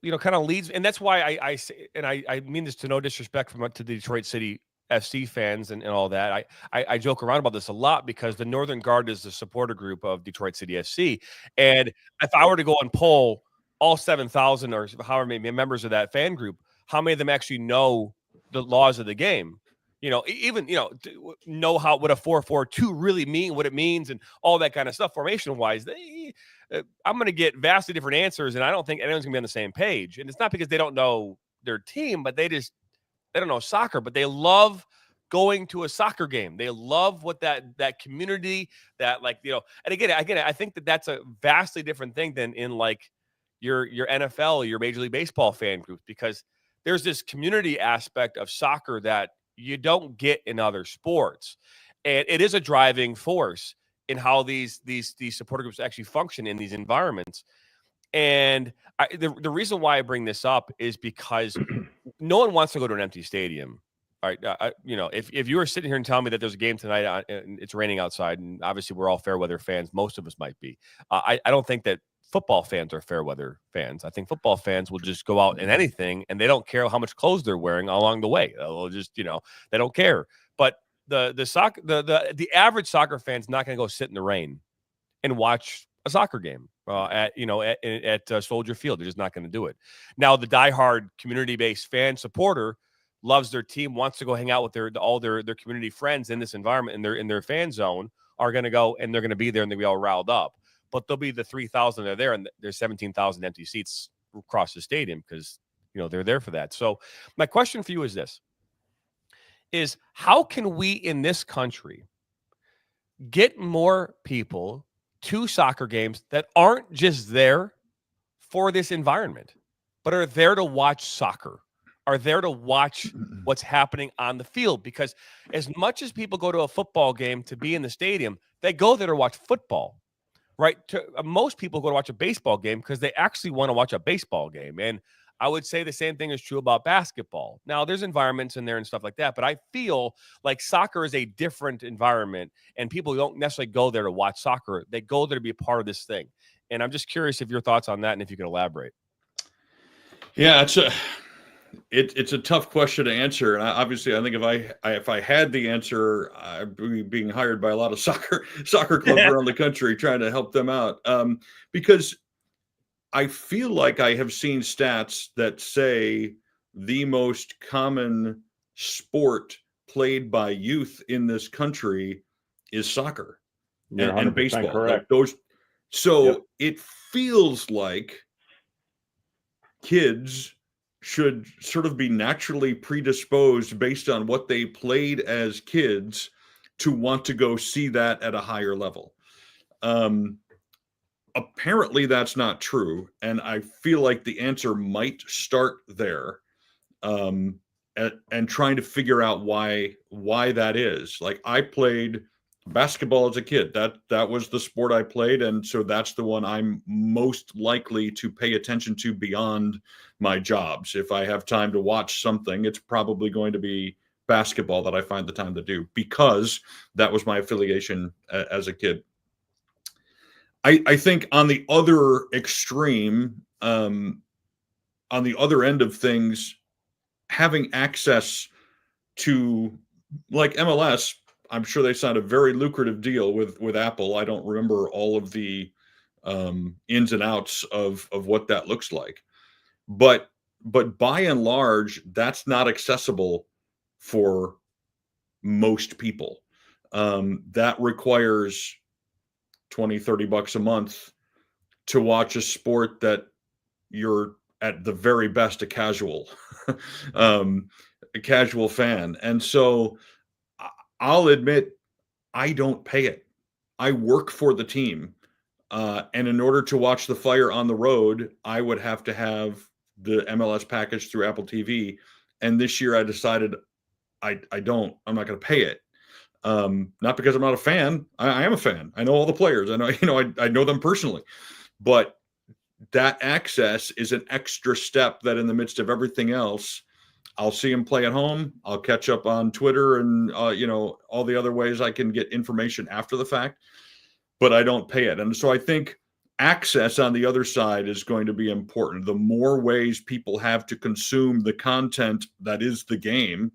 kind of leads, and that's why I say, and I mean this to no disrespect to the Detroit City FC fans and all that. I joke around about this a lot because the Northern Guard is the supporter group of Detroit City FC, and if I were to go and poll all 7,000 or however many members of that fan group, how many of them actually know the laws of the game? Even know how what a 4-4-2 really mean, what it means, and all that kind of stuff. Formation wise, I'm going to get vastly different answers, and I don't think anyone's going to be on the same page. And it's not because they don't know their team, but they don't know soccer, but they love going to a soccer game. They love what that community, that and again, I think that's a vastly different thing than in like your NFL, your Major League Baseball fan group, because there's this community aspect of soccer that you don't get in other sports. And it is a driving force in how these supporter groups actually function in these environments. And the reason why I bring this up is because no one wants to go to an empty stadium. All right. If you were sitting here and telling me that there's a game tonight and it's raining outside, and obviously we're all fair weather fans, most of us might be. I don't think that football fans are fair weather fans. I think football fans will just go out in anything, and they don't care how much clothes they're wearing along the way. They'll just, they don't care. But the average soccer fan's not going to go sit in the rain and watch a soccer game at Soldier Field. They're just not going to do it. Now, the diehard community-based fan supporter loves their team, wants to go hang out with all their community friends in this environment, in their fan zone, are going to go, and they're going to be there, and they'll be all riled up. But there'll be the 3,000 that are there, and there's 17,000 empty seats across the stadium because they're there for that. So my question for you is this: is how can we in this country get more people to soccer games that aren't just there for this environment, but are there to watch soccer, are there to watch what's happening on the field? Because as much as people go to a football game to be in the stadium, they go there to watch football, right? Most people go to watch a baseball game because they actually want to watch a baseball game. And I would say the same thing is true about basketball. Now, there's environments in there and stuff like that, but I feel like soccer is a different environment, and people don't necessarily go there to watch soccer. They go there to be a part of this thing. And I'm just curious if your thoughts on that and if you can elaborate. Yeah, it's a tough question to answer. And obviously, I think if I had the answer, I'd be being hired by a lot of soccer clubs around the country trying to help them out. Because I feel like I have seen stats that say the most common sport played by youth in this country is soccer and baseball. Correct. It feels like kids should sort of be naturally predisposed based on what they played as kids to want to go see that at a higher level. Apparently that's not true. And I feel like the answer might start there, and trying to figure out why that is. Like, I played basketball as a kid. That was the sport I played. And so that's the one I'm most likely to pay attention to beyond my jobs. If I have time to watch something, it's probably going to be basketball that I find the time to do, because that was my affiliation as a kid. I think on the other extreme, on the other end of things, having access to, like, MLS, I'm sure they signed a very lucrative deal with Apple. I don't remember all of the ins and outs of what that looks like, but by and large, that's not accessible for most people. That requires $20-$30 a month to watch a sport that you're at the very best a casual fan. And so I'll admit, I don't pay it. I work for the team. And in order to watch the Fire on the road, I would have to have the MLS package through Apple TV. And this year I decided I'm not going to pay it. Not because I'm not a fan. I am a fan. I know all the players. I know, I know them personally, but that access is an extra step that in the midst of everything else, I'll see him play at home. I'll catch up on Twitter and, all the other ways I can get information after the fact, but I don't pay it. And so I think access on the other side is going to be important. The more ways people have to consume the content that is the game,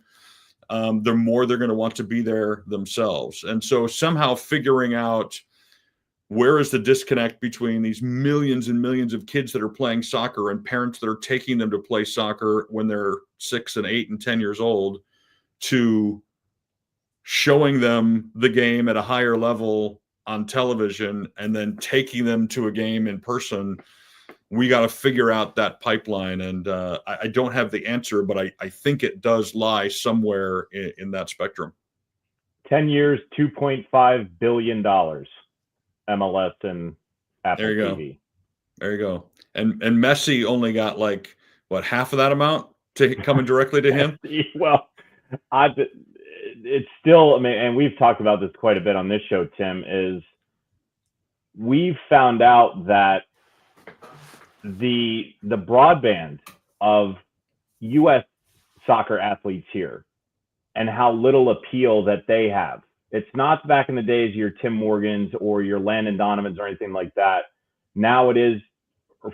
the more they're going to want to be there themselves. And so somehow figuring out where is the disconnect between these millions and millions of kids that are playing soccer and parents that are taking them to play soccer when they're 6 and 8 and 10 years old, to showing them the game at a higher level on television and then taking them to a game in person. We got to figure out that pipeline. And I don't have the answer, but I think it does lie somewhere in that spectrum. 10 years, $2.5 billion. MLS and Apple TV. There you go. And Messi only got like half of that amount coming directly to him. Well, it's still, and we've talked about this quite a bit on this show, Tim, is we've found out that the broadband of U.S. soccer athletes here and how little appeal that they have. It's not back in the days your Tim Morgans or your Landon Donovans or anything like that. Now it is,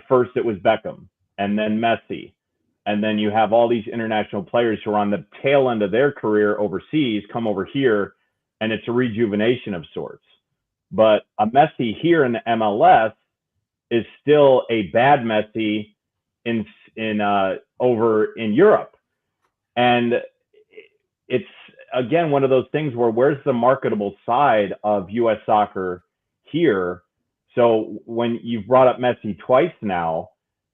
first it was Beckham and then Messi. And then you have all these international players who are on the tail end of their career overseas, come over here, and it's a rejuvenation of sorts. But a Messi here in the MLS is still a bad Messi over in Europe. And it's, again, one of those things where where's the marketable side of U.S. soccer here? So when you've brought up Messi twice now,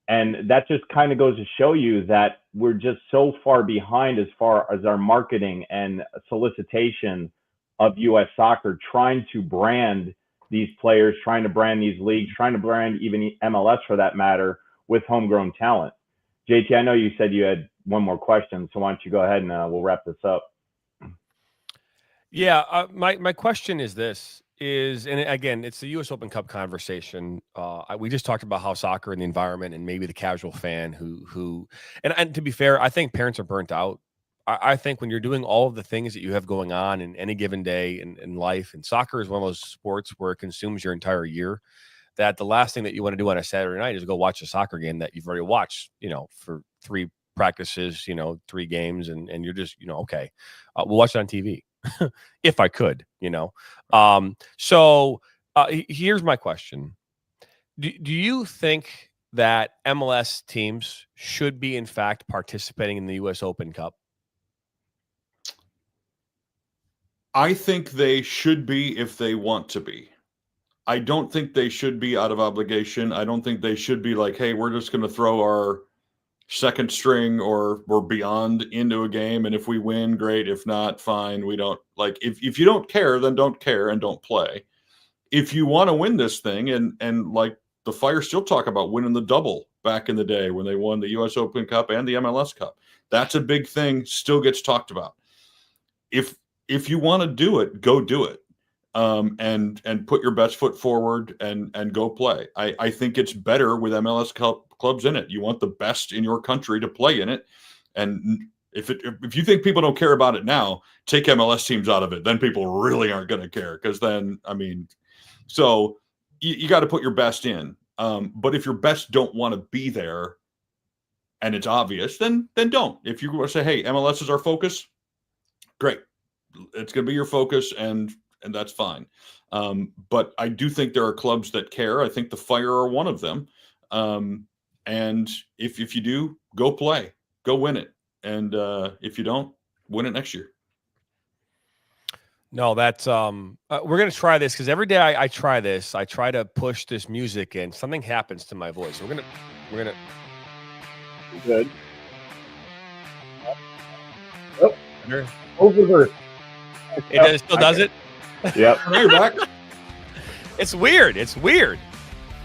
and that just kind of goes to show you that we're just so far behind as far as our marketing and solicitation of U.S. soccer, trying to brand these players, trying to brand these leagues, trying to brand even MLS for that matter with homegrown talent. JT, I know you said you had one more question, so why don't you go ahead and we'll wrap this up. Yeah, my question is this, and again, it's the U.S. Open Cup conversation. We just talked about how soccer and the environment and maybe the casual fan and to be fair, I think parents are burnt out. I think when you're doing all of the things that you have going on in any given day in life, and soccer is one of those sports where it consumes your entire year, that the last thing that you want to do on a Saturday night is go watch a soccer game that you've already watched, for 3 practices, 3 games, and you're just, okay, we'll watch it on TV. If I could, So here's my question. Do you think that MLS teams should be, in fact, participating in the U.S. Open Cup? I think they should be if they want to be. I don't think they should be out of obligation. I don't think they should be like, hey, we're just going to throw our second string or beyond into a game, and if we win, great. If not, fine. We don't like, if you don't care, then don't care and don't play. If you want to win this thing, and like the Fire still talk about winning the double back in the day when they won the US Open Cup and the MLS Cup. That's a big thing, still gets talked about. If you want to do it, go do it. And put your best foot forward and go play. I think it's better with MLS clubs in it. You want the best in your country to play in it. And if you think people don't care about it now, take MLS teams out of it. Then people really aren't going to care, because then, so you got to put your best in. But if your best don't want to be there and it's obvious, then don't. If you want to say, hey, MLS is our focus, great. It's going to be your focus, and that's fine. But I do think there are clubs that care. I think the Fire are one of them. And if you do, go play, go win it. And if you don't, win it next year. No, that's we're going to try this, because every day I try this. I try to push this music in. Something happens to my voice. We're going to. Good. Oh. Over. It still does it? Yep. You're back. It's weird.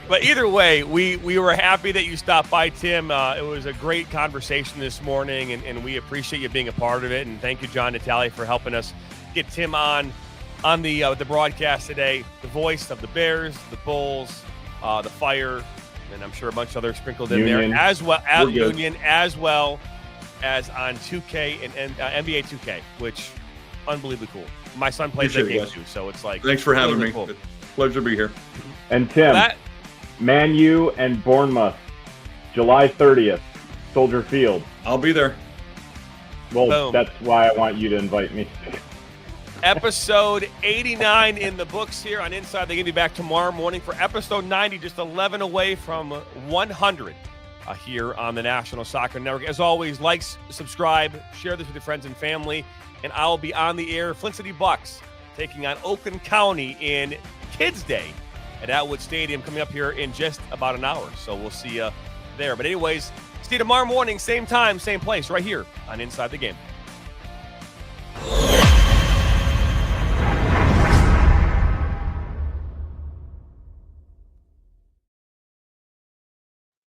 But either way, we were happy that you stopped by, Tim. It was a great conversation this morning, and we appreciate you being a part of it. And thank you, John Natale, for helping us get Tim on the broadcast today. The voice of the Bears, the Bulls, the Fire, and I'm sure a bunch of others sprinkled in Union. there as well as We're good. Union, as well as on 2K and NBA 2K, which unbelievably cool. My son plays that Appreciate game it, too, so it's like Thanks for having me. unbelievably cool. Pleasure to be here. And Tim, That- Man U and Bournemouth, July 30th, Soldier Field. I'll be there. Well, Boom. that's why I want you to invite me. Episode 89 in the books here on Inside. They're going to be back tomorrow morning for episode 90, just 11 away from 100 here on the National Soccer Network. As always, like, subscribe, share this with your friends and family, and I'll be on the air. Flint City Bucks taking on Oakland County in Kids Day at Atwood Stadium coming up here in just about an hour. So we'll see you there. But anyways, see you tomorrow morning, same time, same place, right here on Inside the Game.